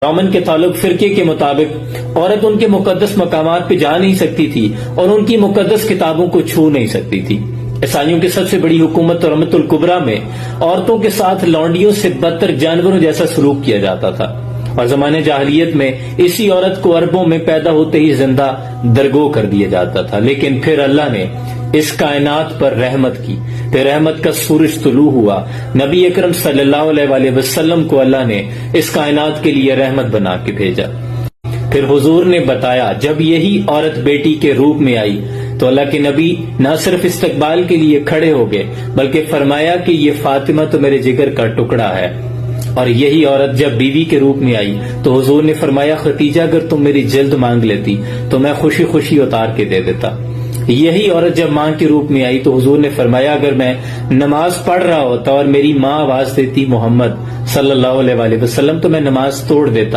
Roman کے تعلق فرقے کے مطابق عورت ان کے مقدس مقامات پہ جا نہیں سکتی تھی اور ان کی مقدس کتابوں کو چھو نہیں سکتی تھی۔ عیسائیوں کی سب سے بڑی حکومت رحمت الکبریٰ میں عورتوں کے ساتھ لونڈیوں سے بدتر جانوروں جیسا سلوک کیا جاتا تھا، اور زمانے جاہلیت میں اسی عورت کو عربوں میں پیدا ہوتے ہی زندہ درگو کر دیا جاتا تھا۔ لیکن پھر اللہ نے اس کائنات پر رحمت کی، پھر رحمت کا سورج طلوع ہوا۔ نبی اکرم صلی اللہ علیہ وآلہ وسلم کو اللہ نے اس کائنات کے لیے رحمت بنا کے بھیجا۔ پھر حضور نے بتایا جب یہی عورت بیٹی کے روپ میں آئی تو اللہ کے نبی نہ صرف استقبال کے لیے کھڑے ہو گئے بلکہ فرمایا کہ یہ فاطمہ تو میرے جگر کا ٹکڑا ہے۔ اور یہی عورت جب بیوی کے روپ میں آئی تو حضور نے فرمایا ختیجہ اگر تم میری جلد مانگ لیتی تو میں خوشی خوشی اتار کے دے دیتا۔ یہی عورت جب ماں کے روپ میں آئی تو حضور نے فرمایا اگر میں نماز پڑھ رہا ہوتا اور میری ماں آواز دیتی محمد صلی اللہ علیہ وآلہ وسلم تو میں نماز توڑ دیتا۔